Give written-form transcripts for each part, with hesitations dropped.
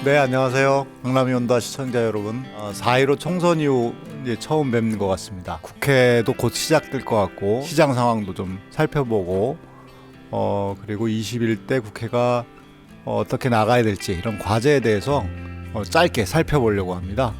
네, 안녕하세요. 강남이 온다 시청자 여러분. 4.15 총선 이후 이제 처음 뵙는 것 같습니다. 국회도 곧 시작될 것 같고 시장 상황도 좀 살펴보고 그리고 21대 국회가 어떻게 나가야 될지 이런 과제에 대해서 짧게 살펴보려고 합니다.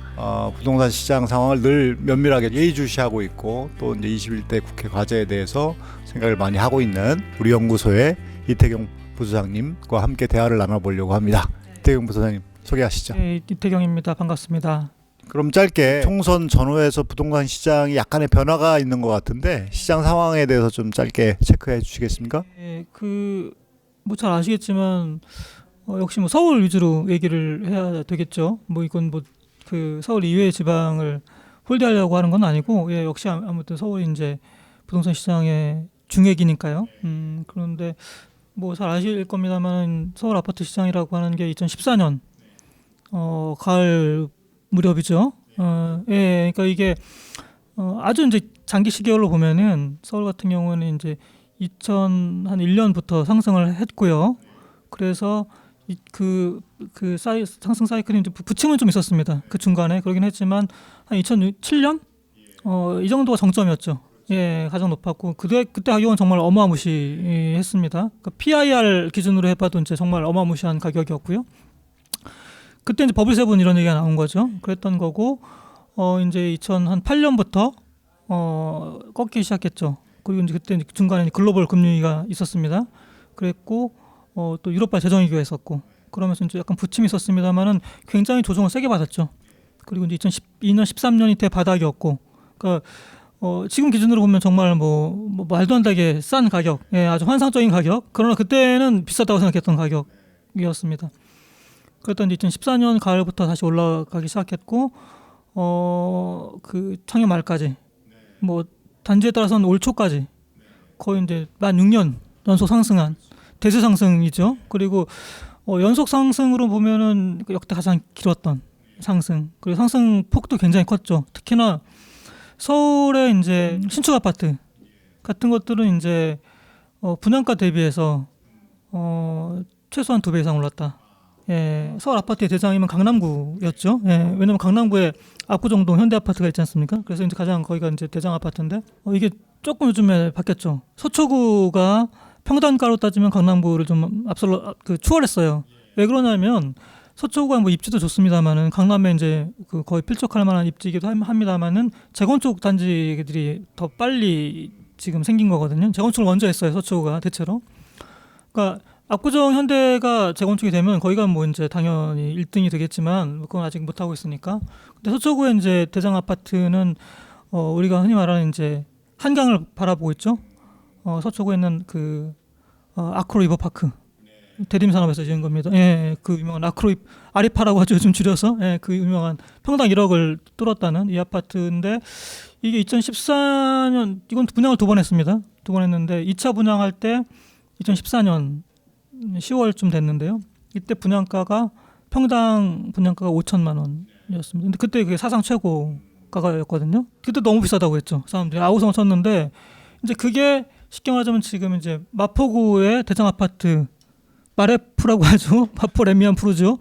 부동산 시장 상황을 늘 면밀하게 예의주시하고 있고 또 이제 21대 국회 과제에 대해서 생각을 많이 하고 있는 우리 연구소의 이태경 부소장님과 함께 대화를 나눠보려고 합니다. 이태경 부소장님 소개하시죠. 네, 이태경입니다. 반갑습니다. 그럼 짧게 총선 전후에서 부동산 시장이 약간의 변화가 있는 것 같은데 시장 상황에 대해서 좀 짧게 체크해 주시겠습니까? 네, 뭐 잘 아시겠지만 역시 뭐 서울 위주로 얘기를 해야 되겠죠. 뭐 이건 뭐 그 서울 이외의 지방을 홀대하려고 하는 건 아니고, 역시 아무튼 서울이 이제 부동산 시장의 중핵이니까요. 그런데 뭐 잘 아실 겁니다만 서울 아파트 시장이라고 하는 게 2014년 가을 무렵이죠. 그러니까 이게 아주 이제 장기 시계열로 보면은 서울 같은 경우는 이제 2001년부터 상승을 했고요. 그래서 상승 사이클이 이제 부침은 좀 있었습니다. 그 중간에 그러긴 했지만 한 2007년 이 정도가 정점이었죠. 가장 높았고 그때 가격은 정말 어마무시했습니다. 그러니까 PIR 기준으로 해봐도 이제 정말 어마무시한 가격이었고요. 그때 이제 버블세븐 이런 얘기가 나온 거죠. 그랬던 거고 이제 2008년부터 꺾이기 시작했죠. 그리고 이제 그때 중간에 글로벌 금융위기가 있었습니다. 그랬고 또 유럽발 재정위기가 있었고 그러면서 이제 약간 부침이 있었습니다만은 굉장히 조정을 세게 받았죠. 그리고 이제 2012년 13년이 대바닥이었고, 그러니까 지금 기준으로 보면 정말 뭐 말도 안 되게 싼 가격, 아주 환상적인 가격. 그러나 그때는 비싸다고 생각했던 가격이었습니다. 그랬던 이제 2014년 가을부터 다시 올라가기 시작했고, 그 작년 말까지, 뭐 단지에 따라서는 올 초까지 거의 이제 만 6년 연속 상승한 대세 상승이죠. 그리고 연속 상승으로 보면은 역대 가장 길었던 상승. 그리고 상승 폭도 굉장히 컸죠. 특히나 서울의 이제 신축 아파트 같은 것들은 이제 분양가 대비해서 최소한 2배 이상 올랐다. 서울 아파트의 대장이면 강남구였죠. 왜냐면 강남구에 압구정동 현대아파트가 있지 않습니까? 그래서 이제 가장 거기가 이제 대장 아파트인데 이게 조금 요즘에 바뀌었죠. 서초구가 평단가로 따지면 강남구를 좀 추월했어요. 왜 그러냐면 서초구가 뭐 입지도 좋습니다만은 강남에 이제 그 거의 필적할 만한 입지이기도 합니다만은 재건축 단지들이 더 빨리 지금 생긴 거거든요. 재건축을 먼저 했어요. 서초구가 대체로. 그러니까 압구정 현대가 재건축이 되면 거기가 뭐 이제 당연히 1등이 되겠지만 그건 아직 못 하고 있으니까. 근데 서초구의 이제 대장 아파트는 우리가 흔히 말하는 이제 한강을 바라보고 있죠. 서초구에 있는 그 아크로 리버파크 대림산업에서 지은 겁니다. 그 유명한 아리파라고 하죠. 요즘 줄여서. 그 유명한 평당 1억을 뚫었다는 이 아파트인데 이게 2014년 이건 분양을 2번 했습니다. 2번 했는데 2차 분양할 때 2014년 10월쯤 됐는데요. 이때 평당 분양가가 5천만 원이었습니다. 근데 그때 그게 사상 최고가였거든요. 그때 너무 비싸다고 했죠. 사람들이 아우성을 쳤는데 이제 그게 쉽게 말하자면 지금 이제 마포구의 대장 아파트 마레프라고 하죠. 마포 레미안 푸르죠.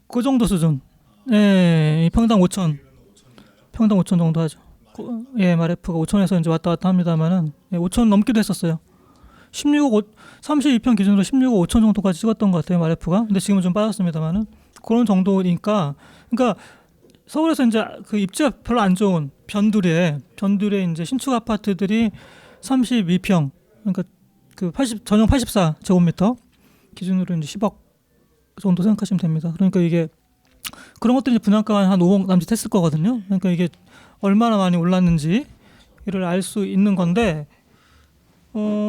그 정도 수준. 평당 5천 정도 하죠. 마레프가 5천에서 이제 왔다 갔다 합니다만은 5천 넘기도 했었어요. 32평 기준으로 16억 5천 정도까지 찍었던 것 같아요, 마레프가. 근데 지금은 좀 빠졌습니다만은 그런 정도니까, 그러니까 서울에서 이제 그 입지가 별로 안 좋은 변두리에 이제 신축 아파트들이 32평, 그러니까 그 전용 84제곱미터 기준으로 이제 10억 정도 생각하시면 됩니다. 그러니까 이게 그런 것들이 분양가가 한 5억 남짓 했을 거거든요. 그러니까 이게 얼마나 많이 올랐는지를 알 수 있는 건데.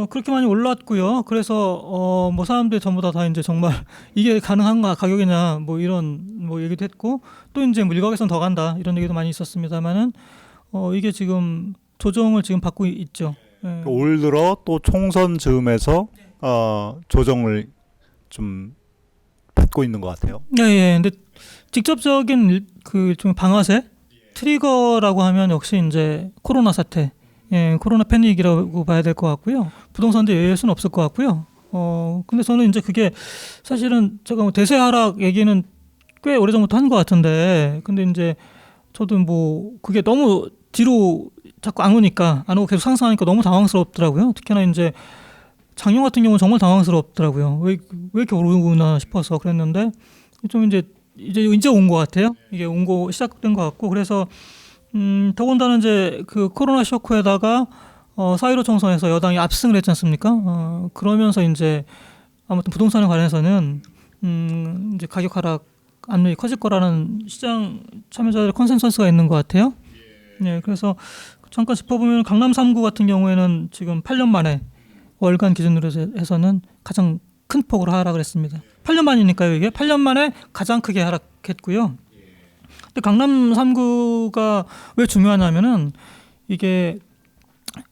그렇게 많이 올랐고요. 그래서 뭐 사람들이 전부 다 이제 정말 이게 가능한가 가격이냐 뭐 이런 뭐 얘기도 했고 또 이제 뭐 일각에선 더 간다 이런 얘기도 많이 있었습니다만은 이게 지금 조정을 지금 받고 있죠. 올 들어 또 총선 즈음에서 조정을 좀 받고 있는 것 같아요. 근데 직접적인 그 좀 방아쇠 트리거라고 하면 역시 이제 코로나 사태. 코로나 패닉이라고 봐야 될 것 같고요. 부동산도 예외일 수는 없을 것 같고요. 근데 저는 이제 그게 사실은 제가 뭐 대세 하락 얘기는 꽤 오래전부터 한 것 같은데 근데 이제 저도 뭐 그게 너무 뒤로 자꾸 안 오고 계속 상승하니까 너무 당황스럽더라고요. 특히나 이제 작년 같은 경우는 정말 당황스럽더라고요. 왜 이렇게 오르나 싶어서 그랬는데 좀 이제 온 것 같아요. 이게 온 거 시작된 것 같고 그래서 더군다나 이제 그 코로나 쇼크에다가 4.15 총선에서 여당이 압승을 했지 않습니까? 그러면서 이제 아무튼 부동산에 관해서는 이제 가격 하락 압력이 커질 거라는 시장 참여자들의 컨센서스가 있는 것 같아요. 네, 그래서 잠깐 짚어보면 강남 3구 같은 경우에는 지금 8년 만에 월간 기준으로 해서는 가장 큰 폭으로 하락을 했습니다. 8년 만이니까요. 이게 8년 만에 가장 크게 하락했고요. 근데 강남 3구가 왜 중요하냐면은 이게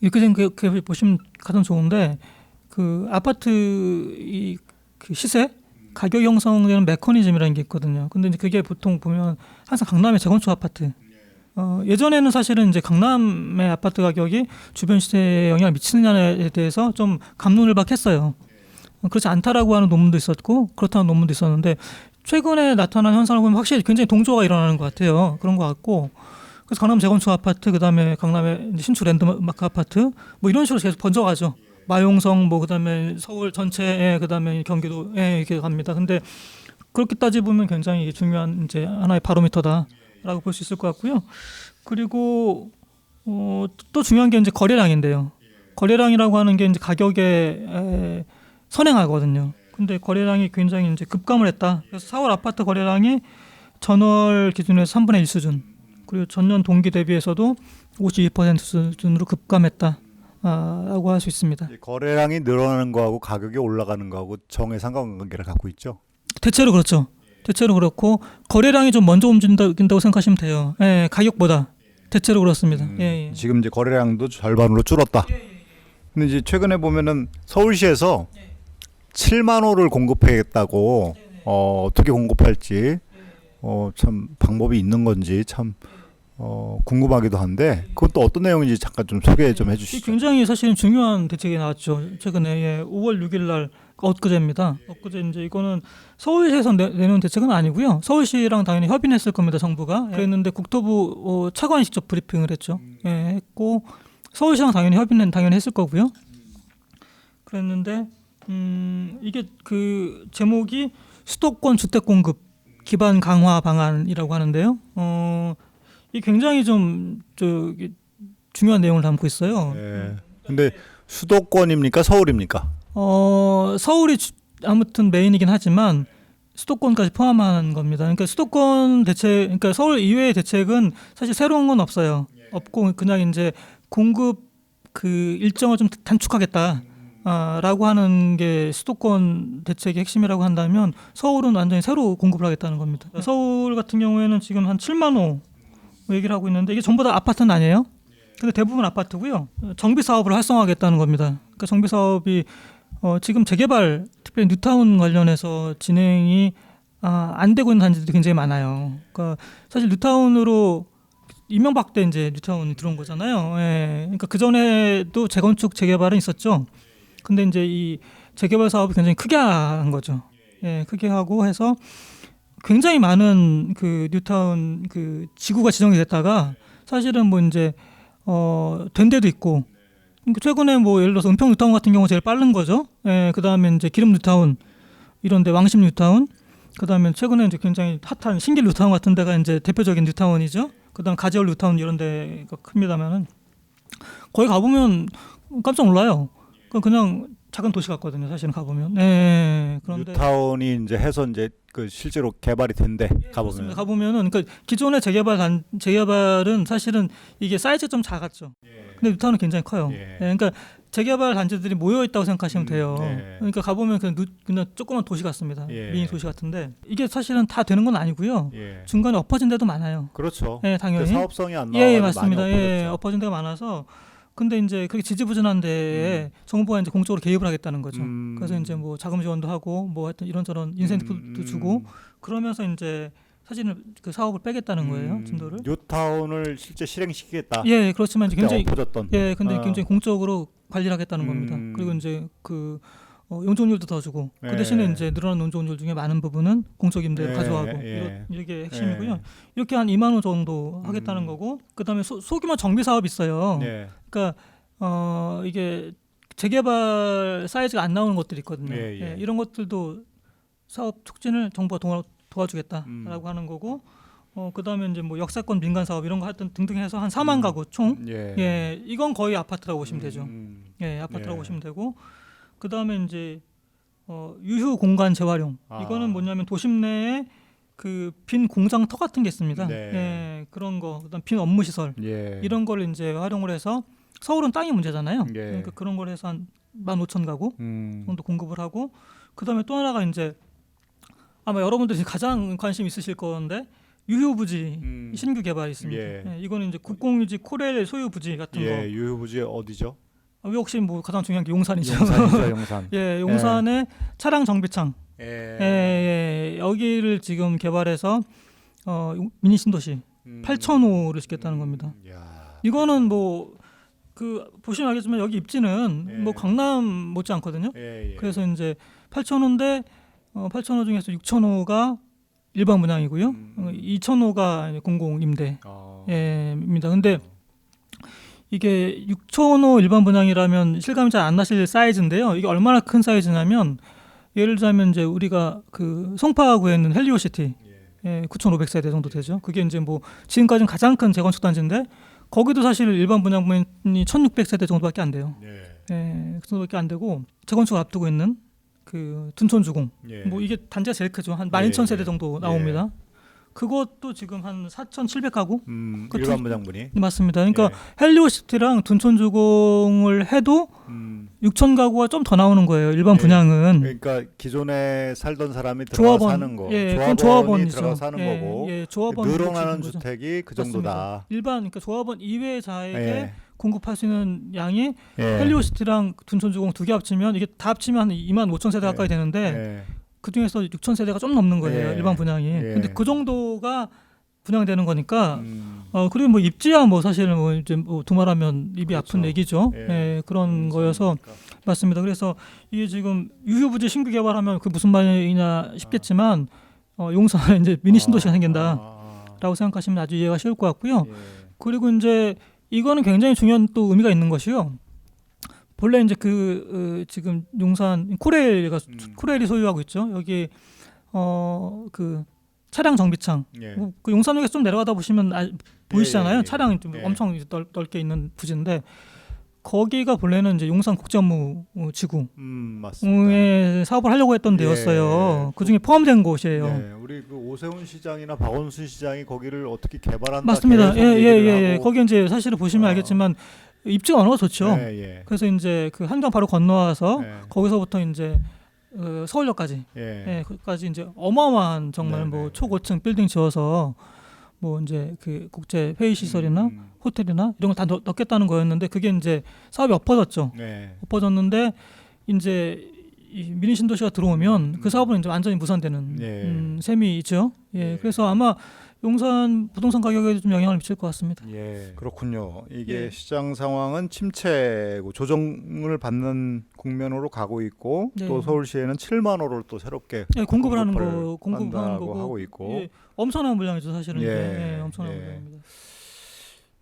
이렇게 생각해 보시면 가장 좋은데 그 아파트 그 시세 가격 형성되는 메커니즘이라는 게 있거든요. 근데 이제 그게 보통 보면 항상 강남의 재건축 아파트. 예전에는 사실은 이제 강남의 아파트 가격이 주변 시세에 영향을 미치느냐에 대해서 좀 갑론을박했어요. 그렇지 않다라고 하는 논문도 있었고 그렇다는 논문도 있었는데 최근에 나타난 현상을 보면 확실히 굉장히 동조가 일어나는 것 같아요. 그런 것 같고 그래서 강남 재건축 아파트 그다음에 강남의 신축 랜드마크 아파트 뭐 이런 식으로 계속 번져가죠. 마용성 뭐 그다음에 서울 전체에 그다음에 경기도에 이렇게 갑니다. 근데 그렇게 따지보면 굉장히 중요한 이제 하나의 바로미터다라고 볼 수 있을 것 같고요. 그리고 또 중요한 게 이제 거래량인데요. 거래량이라고 하는 게 이제 가격에 선행하거든요. 근데 거래량이 굉장히 이제 급감을 했다. 그래서 4월 아파트 거래량이 전월 기준에서 3분의 1 수준, 그리고 전년 동기 대비해서도 52% 수준으로 급감했다. 라고 할 수 있습니다. 거래량이 늘어나는 거하고 가격이 올라가는 거하고 정의 상관관계를 갖고 있죠. 대체로 그렇죠. 대체로 그렇고 거래량이 좀 먼저 움직인다고 생각하시면 돼요. 예, 가격보다 대체로 그렇습니다. 예. 지금 이제 거래량도 절반으로 줄었다. 근데 이제 최근에 보면은 서울시에서 7만 호를 공급하겠다고 어떻게 공급할지 참 방법이 있는 건지 참 궁금하기도 한데 그것도 어떤 내용인지 잠깐 좀 소개 좀 해주시죠. 굉장히 사실은 중요한 대책이 나왔죠. 최근에 5월 6일 날 엊그제입니다. 엊그제 이제 이거는 서울시에서 내놓은 대책은 아니고요. 서울시랑 당연히 협의했을 겁니다. 정부가 그랬는데 국토부 차관이 직접 브리핑을 했죠. 했고 서울시랑 당연히 협의는 당연히 했을 거고요. 그랬는데 이게 그 제목이 수도권 주택 공급 기반 강화 방안이라고 하는데요. 이 굉장히 좀 중요한 내용을 담고 있어요. 네. 근데 수도권입니까 서울입니까? 서울이 아무튼 메인이긴 하지만 수도권까지 포함한 겁니다. 그러니까 수도권 대책, 그러니까 서울 이외의 대책은 사실 새로운 건 없어요. 없고 그냥 이제 공급 그 일정을 좀 단축하겠다. 라고 하는 게 수도권 대책의 핵심이라고 한다면 서울은 완전히 새로 공급을 하겠다는 겁니다. 서울 같은 경우에는 지금 한 7만 호 얘기를 하고 있는데 이게 전부 다 아파트는 아니에요. 근데 대부분 아파트고요. 정비 사업을 활성화하겠다는 겁니다. 그러니까 정비 사업이 지금 재개발, 특별히 뉴타운 관련해서 진행이 안 되고 있는 단지들이 굉장히 많아요. 그러니까 사실 뉴타운으로 이명박 때 이제 뉴타운이 들어온 거잖아요. 예. 그러니까 그 전에도 재건축 재개발은 있었죠. 근데 이제 이 재개발 사업을 굉장히 크게 한 거죠. 예, 크게 하고 해서 굉장히 많은 그 뉴타운 그 지구가 지정이 됐다가 사실은 뭐 이제 된 데도 있고 최근에 뭐 예를 들어서 은평 뉴타운 같은 경우 제일 빠른 거죠. 예, 그다음에 이제 기름 뉴타운 이런데 왕십 뉴타운 그다음에 최근에 이제 굉장히 핫한 신길 뉴타운 같은 데가 이제 대표적인 뉴타운이죠. 그다음 가지월 뉴타운 이런 데가 큽니다만은 거기 가보면 깜짝 놀라요. 그냥 작은 도시 같거든요. 사실은 가보면. 네. 그런데 뉴타운이 이제 해서 이제 그 실제로 개발이 된대. 가보면. 가보면은 그러니까 기존의 재개발은 사실은 이게 사이즈가 좀 작았죠. 근데 뉴타운은 굉장히 커요. 그러니까 재개발 단지들이 모여 있다고 생각하시면 돼요. 그러니까 가보면 그냥 조그만 도시 같습니다. 미니 도시 같은데 이게 사실은 다 되는 건 아니고요. 중간에 엎어진 데도 많아요. 그렇죠. 네, 당연히. 사업성이 안 나와서 맞습니다. 많이 엎어진 데가 많아서. 근데 이제 그렇게 지지부진한 데에 정부가 이제 공적으로 개입을 하겠다는 거죠. 그래서 이제 뭐 자금 지원도 하고 뭐 하여튼 이런저런 인센티브도 주고 그러면서 이제 사실은 그 사업을 빼겠다는 거예요. 진도를. 뉴타운을 실제 실행시키겠다. 그렇지만 이제 굉장히 엎어졌던. 근데 굉장히 공적으로 관리를 하겠다는 겁니다. 그리고 이제 그 용적률도 더 주고 그 예. 대신에 이제 늘어난 용적률 중에 많은 부분은 공적 임대를 예, 가져가고 예. 이게 핵심이고요. 예. 이렇게 한 2만 원 정도 하겠다는 거고 그다음에 소규모 정비 사업이 있어요. 예. 그러니까 이게 재개발 사이즈가 안 나오는 것들이 있거든요. 예, 예. 이런 것들도 사업 촉진을 정부가 도와주겠다라고 하는 거고 그다음에 이제 뭐 역사권 민간 사업 이런 거 하여튼 등등 해서 한 4만 가구 총 예. 이건 거의 아파트라고 보시면 되죠. 아파트라고 예. 보시면 되고 그다음에 이제 유휴 공간 재활용 이거는 뭐냐면 도심 내에 그 빈 공장터 같은 게 있습니다. 네. 그런 거 그다음 빈 업무 시설 예. 이런 걸 이제 활용을 해서 서울은 땅이 문제잖아요. 예. 그러니까 그런 걸 해서 한 15,000 가구 정도 공급을 하고 그다음에 또 하나가 이제 아마 여러분들이 가장 관심 있으실 건데 유휴 부지 신규 개발이 있습니다. 예. 이거는 이제 국공유지 코레일 소유 부지 같은 거. 예. 유휴부지 어디죠? 여기 혹시 뭐 가장 중요한 게 용산이죠. 용산이죠, 용산. 용산의 차량 정비창. 예. 여기를 지금 개발해서 미니 신도시 8,000호를 짓겠다는 겁니다. 야. 이거는 뭐 그 보시면 알겠지만 여기 입지는 예. 뭐 강남 못지 않거든요. 예. 그래서 이제 8,000호인데 8,000호 중에서 6,000호가 일반 분양이고요. 2,000호가 공공 임대입니다. 근데 이게 6,000호 일반 분양이라면 실감이 잘 안 나실 사이즈인데요. 이게 얼마나 큰 사이즈냐면 예를 들자면 이제 우리가 그 송파구에 있는 헬리오시티 9,500세대 정도 되죠. 그게 이제 뭐 지금까지는 가장 큰 재건축 단지인데 거기도 사실 일반 분양분이 1,600세대 정도밖에 안 돼요. 그 정도밖에 안 되고 재건축을 앞두고 있는 그 둔촌주공. 뭐 이게 단지가 제일 크죠. 한 12,000세대 정도 나옵니다. 그것도 지금 한 4,700가구? 일반 분양분이 맞습니다. 그러니까 헬리오시티랑 둔촌주공을 해도 6,000가구가 좀 더 나오는 거예요. 일반 분양은. 그러니까 기존에 살던 사람이 들어가 사는 거, 그건 조합원이 들어가 사는 거고, 조합원 늘어나는 주택이 그 정도다. 맞습니다. 일반 그러니까 조합원 이외자에게 공급할 수 있는 양이 예. 헬리오시티랑 둔촌주공 두 개 합치면 이게 다 합치면 한 25,000세대 가까이 되는데 예. 그 중에서 6,000세대가 좀 넘는 거예요. 일반 분양이. 근데 그 정도가 분양되는 거니까 그리고 뭐 입지야 뭐 사실은 뭐 이제 뭐 두말하면 입이 그렇죠. 아픈 얘기죠. 그런 거여서 맞습니다. 그래서 이게 지금 유휴부지 신규 개발하면 그 무슨 말이냐 싶겠지만 용산에 이제 미니 신도시가 생긴다라고 생각하시면 아주 이해가 쉬울 것 같고요. 그리고 이제 이거는 굉장히 중요한 또 의미가 있는 것이요. 본래 이제 지금 용산 코레일이 소유하고 있죠. 여기 그 차량 정비창. 그 용산역에서 좀 내려가다 보시면 보이시잖아요. 차량이 좀 엄청 넓게 있는 부지인데 거기가 본래는 이제 용산 국제업무지구에 사업을 하려고 했던 데였어요. 그 중에 포함된 곳이에요. 우리 그 오세훈 시장이나 박원순 시장이 거기를 어떻게 개발한다. 맞습니다. 거기 이제 사실을 보시면 알겠지만 입지가 워낙 좋죠. 그래서 이제 그 한강 바로 건너와서 거기서부터 이제 서울역까지, 거기까지 이제 어마어마한 정말 뭐 초고층 빌딩 지어서 뭐 이제 그 국제 회의 시설이나 호텔이나 이런 걸 다 넣겠다는 거였는데 그게 이제 사업이 엎어졌죠. 엎어졌는데 이제 이 미니 신도시가 들어오면 그 사업은 이제 완전히 무산되는 셈이 있죠. 그래서 아마 용산 부동산 가격에도 좀 영향을 미칠 것 같습니다. 그렇군요. 이게 시장 상황은 침체고 조정을 받는 국면으로 가고 있고 또 서울시에는 7만 호를 또 새롭게 공급을 하는 거고 하고 있고 엄청난 물량이죠, 사실은. 엄청난 물량입니다.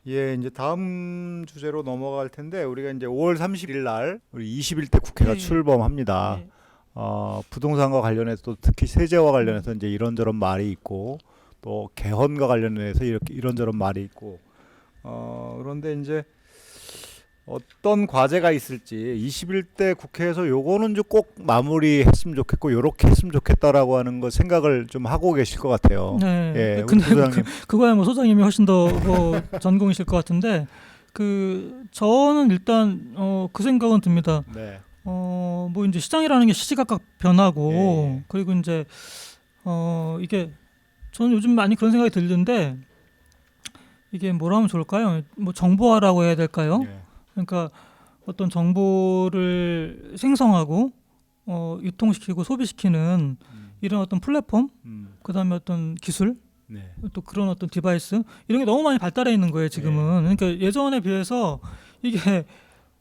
이제 다음 주제로 넘어갈 텐데 우리가 이제 5월 30일 날 우리 21대 국회가 출범합니다. 부동산과 관련해서 또 특히 세제와 관련해서 이제 이런저런 말이 있고 또 개헌과 관련해서 이렇게 이런저런 말이 있고 그런데 이제 어떤 과제가 있을지 21대 국회에서 요거는 좀 꼭 마무리했으면 좋겠고 요렇게 했으면 좋겠다라고 하는 거 생각을 좀 하고 계실 것 같아요. 근데 그거야 뭐 소장님이 훨씬 더 뭐 전공이실 것 같은데 저는 일단 그 생각은 듭니다. 뭐 이제 시장이라는 게 시시각각 변하고 그리고 이제 이게 저는 요즘 많이 그런 생각이 들는데 이게 뭐라 하면 좋을까요? 뭐 정보화라고 해야 될까요? 그러니까 어떤 정보를 생성하고 유통시키고 소비시키는 이런 어떤 플랫폼, 그다음에 어떤 기술, 또 그런 어떤 디바이스 이런 게 너무 많이 발달해 있는 거예요 지금은. 그러니까 예전에 비해서 이게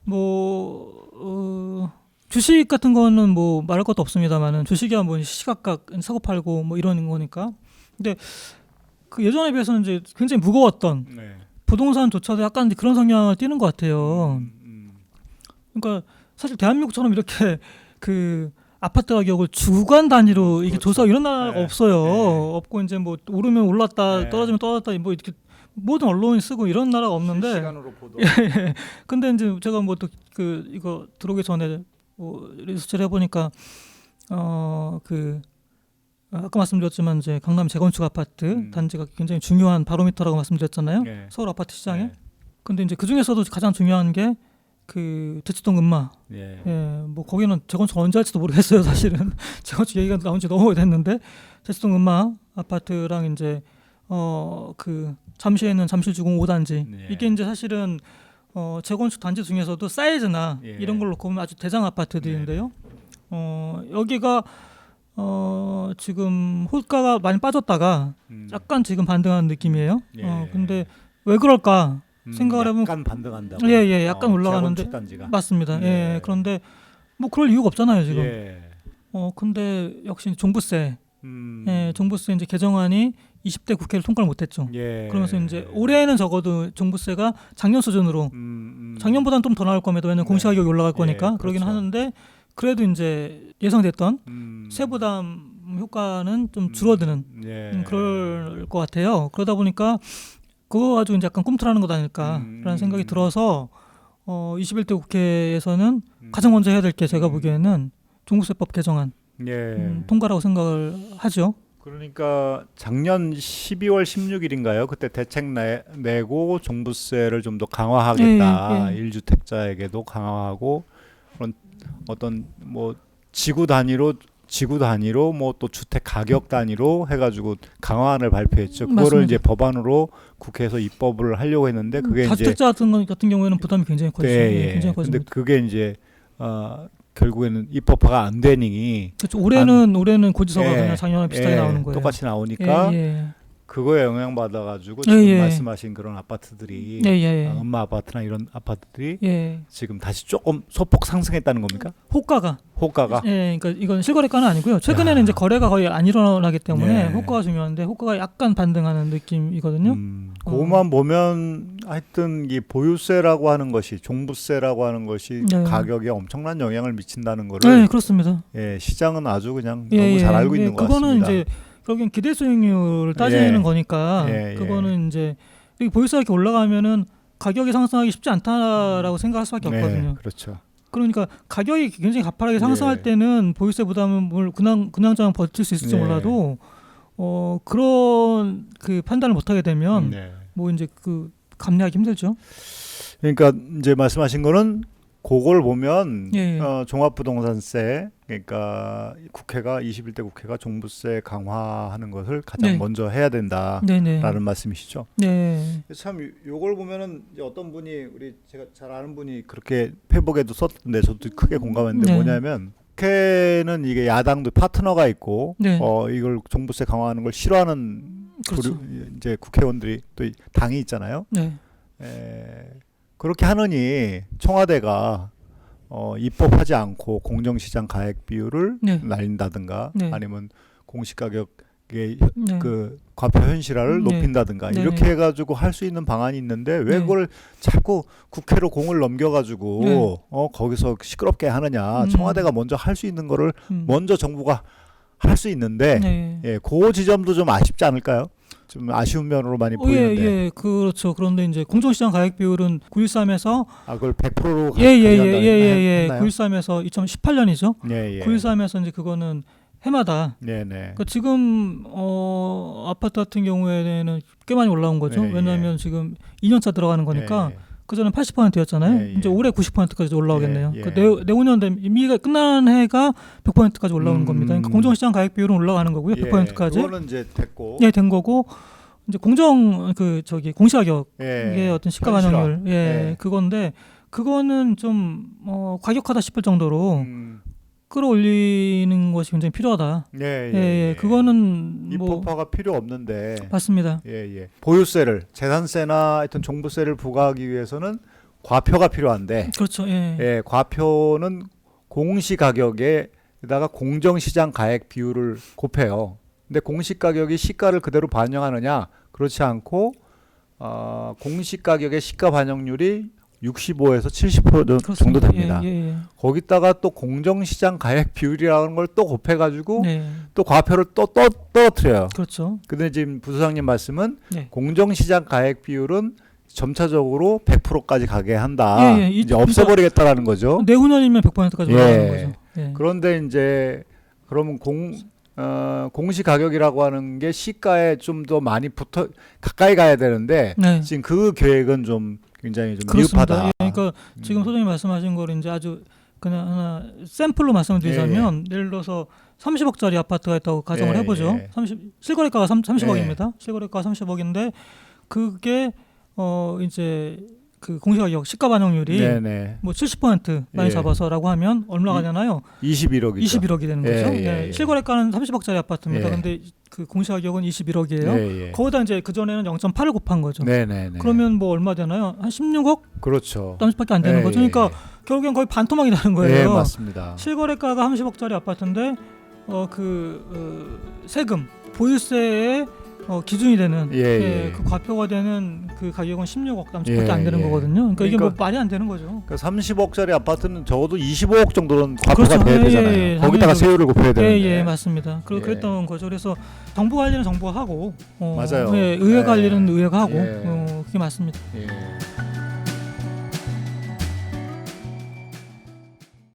뭐 주식 같은 거는 뭐 말할 것도 없습니다만은 주식이야 뭐 시시각각 사고 팔고 뭐 이런 거니까. 근데 그 예전에 비해서는 이제 굉장히 무거웠던 네. 부동산조차도 약간 이제 그런 성향을 띠는 것 같아요. 그러니까 사실 대한민국처럼 이렇게 그 아파트 가격을 주간 단위로 이게 그렇죠. 조사 이런 나라가 네. 없어요. 네. 없고 이제 뭐 오르면 올랐다, 네. 떨어지면 떨어졌다, 뭐 이렇게 모든 언론이 쓰고 이런 나라가 없는데. 실시간으로 보도. 근데 이제 제가 뭐 또 그 이거 들어오기 전에 뭐 리서치를 해보니까 그 아까 말씀드렸지만 이제 강남 재건축 아파트 단지가 굉장히 중요한 바로미터라고 말씀드렸잖아요. 네. 서울 아파트 시장에. 네. 근데 이제 그 중에서도 가장 중요한 게 그 대치동 음마. 예. 예, 뭐 거기는 재건축 언제 할지도 모르겠어요, 사실은. 재건축 얘기가 나온 지 너무 오래됐는데 대치동 음마 아파트랑 이제 그 잠실에 있는 잠실주공 5단지 네. 이게 이제 사실은 재건축 단지 중에서도 사이즈나 예. 이런 걸로 보면 아주 대장 아파트들인데요. 여기가 지금 호가가 많이 빠졌다가 약간 지금 반등하는 느낌이에요. 예. 근데 왜 그럴까 생각을 해보면 약간 반등한다고. 예, 약간 올라가는데 재건축 단지가. 맞습니다. 예. 예, 그런데 뭐 그럴 이유가 없잖아요 지금. 예. 근데 역시 종부세, 예. 종부세 이제 개정안이 20대 국회를 통과를 못했죠. 예. 그러면서 이제 올해는 적어도 종부세가 작년 수준으로 작년보다는 좀 더 나올 겁니다. 왜냐면 네. 공시가격이 올라갈 거니까 예, 그러긴 그렇죠. 하는데 그래도 이제 예상됐던 세부담 효과는 좀 줄어드는 예. 그럴 것 같아요. 그러다 보니까 그거 가지고 이제 약간 꿈틀하는 것 아닐까라는 생각이 들어서 21대 국회에서는 가장 먼저 해야 될 게 제가 보기에는 종부세법 개정안 예. 통과라고 생각을 하죠. 그러니까 작년 12월 16일인가요? 그때 대책 내고 종부세를 좀 더 강화하겠다. 예, 예. 1주택자에게도 강화하고 그런 어떤 뭐 지구 단위로 뭐 또 주택 가격 단위로 해가지고 강화안을 발표했죠. 그거를 맞습니다. 이제 법안으로 국회에서 입법을 하려고 했는데 그게 이제 다주택자 같은 경우에는 부담이 굉장히 커지죠. 네, 굉장히 근데 커집니다. 그게 이제 결국에는 입법화가 안 되니 그렇죠. 올해는 고지서가 예, 그냥 작년에 비슷하게 예, 나오는 거예요. 똑같이 나오니까 예. 그거에 영향받아가지고 예, 지금 예. 말씀하신 그런 아파트들이 예. 음마 아파트나 이런 아파트들이 예. 지금 다시 조금 소폭 상승했다는 겁니까? 호가가. 호가가? 예, 그러니까 이건 실거래가는 아니고요. 최근에는 야. 이제 거래가 거의 안 일어나기 때문에 예. 호가가 중요한데 호가가 약간 반등하는 느낌이거든요. 그것만 보면 하여튼 이 보유세라고 하는 것이 종부세라고 하는 것이 네. 가격에 엄청난 영향을 미친다는 네, 거를 그렇습니다. 예, 시장은 아주 그냥 예, 너무 잘 예. 알고 예, 있는 것 그거는 같습니다. 이제 결국엔 기대 수익률을 따지는 예. 거니까 예, 예. 그거는 이제 이 보유세가 이렇게 올라가면은 가격이 상승하기 쉽지 않다라고 생각할 수밖에 없거든요. 네, 그렇죠. 그러니까 가격이 굉장히 가파르게 상승할 예. 때는 보유세 부담을 그냥저냥 버틸 수 있을지 네. 몰라도 그런 그 판단을 못 하게 되면 네. 뭐 이제 그 감내하기 힘들죠. 그러니까 이제 말씀하신 거는 그걸 보면 예. 종합부동산세 그러니까 국회가 21대 국회가 종부세 강화하는 것을 가장 네. 먼저 해야 된다라는 네네. 말씀이시죠. 네. 참 요걸 보면은 이제 어떤 분이 우리 제가 잘 아는 분이 그렇게 페북에도 썼던데 저도 크게 공감했는데 네. 뭐냐면 국회는 이게 야당도 파트너가 있고 네. 이걸 종부세 강화하는 걸 싫어하는 그렇죠. 이제 국회의원들이 또 당이 있잖아요. 네. 그렇게 하느니 청와대가 입법하지 않고 공정시장 가액 비율을 네. 날린다든가 네. 아니면 공시가격의 네. 그 과표 현실화를 네. 높인다든가 네. 이렇게 해가지고 할 수 있는 방안이 있는데 왜 네. 그걸 자꾸 국회로 공을 넘겨가지고 네. 거기서 시끄럽게 하느냐. 음. 청와대가 먼저 할 수 있는 거를 음. 먼저 정부가 할 수 있는데 네. 예, 그 지점도 좀 아쉽지 않을까요? 좀 아쉬운 면으로 많이 보이는데. 예, 그렇죠. 그런데 이제 공정시장 가액 비율은 9.13에서 그걸 100%로 예. 9.13에서 2018년이죠. 예, 예. 9.13에서 이제 그거는 해마다. 네. 그러니까 지금 아파트 같은 경우에는 꽤 많이 올라온 거죠. 예, 왜냐하면 지금 2년차 들어가는 거니까. 그 전에 80%였잖아요. 예, 예. 이제 올해 90%까지 올라오겠네요. 예, 예. 그러니까 내후년 되면 이미 끝난 해가 100%까지 올라오는 겁니다. 그러니까 공정시장 가액 비율은 올라가는 거고요. 100%까지. 그거는 이제 됐고. 예, 된 거고 이제 공시가격의 어떤 시가 반영률, 예. 그건데 그거는 좀 과격하다 싶을 정도로 음. 끌어올리는 것이 굉장히 필요하다. 예. 그거는 뭐 입법화가 필요 없는데. 맞습니다. 예. 보유세를 재산세나 하여튼 종부세를 부과하기 위해서는 과표가 필요한데. 그렇죠. 예. 과표는 공시 가격에다가 공정시장 가액 비율을 곱해요. 근데 공시 가격이 시가를 그대로 반영하느냐? 그렇지 않고 공시 가격의 시가 반영률이 65에서 70% 정도 됩니다. 거기다가 또 공정시장 가액 비율이라는 걸 또 곱해가지고 또 과표를 또 떨어뜨려요. 그렇죠. 근데 지금 부소장님 말씀은 네. 공정시장 가액 비율은 점차적으로 100%까지 가게 한다. 이제 없애버리겠다라는 거죠. 내후년이면 100%까지 올라가는 거죠. 그런데 이제 그러면 공시 가격이라고 하는 게 시가에 좀 더 많이 가까이 가야 되는데 지금 그 계획은 좀 굉장히 좀 미흡하다. 그러니까 지금 소장님 말씀하신 거를 이제 아주 그냥 하나 샘플로 말씀을 드리자면 예를 들어서 30억짜리 아파트가 있다고 가정을 해보죠. 실거래가가 30억입니다. 실거래가가 30억인데 그게 이제 그 공시가격 시가 반영률이 뭐 70% 많이 잡아서라고 하면 얼마가 되나요? 21억이죠. 21억이 되는 거죠. 실거래가는 30억짜리 아파트입니다. 근데 그 공시가격은 21억이에요. 거기다 이제 그 전에는 0.8을 곱한 거죠. 그러면 뭐 얼마 되나요? 한 16억? 그렇죠. 남짓밖에 안 되는 거죠. 그러니까 결국엔 거의 반토막이 나는 거예요. 맞습니다. 실거래가가 30억짜리 아파트인데 세금 보유세에 기준이 되는 그 과표가 되는 그 가격은 16억 남짓밖에 안 되는 거거든요. 그러니까 이게 뭐 말이 안 되는 거죠. 그러니까 30억짜리 아파트는 적어도 25억 정도는 과표가 돼야 되잖아요. 거기다가 세율을 곱해야 되는데. 맞습니다. 그랬던 거죠. 그래서 정부 관리는 정부가 하고 맞아요. 의회 관리는 의회가 하고 그게 맞습니다.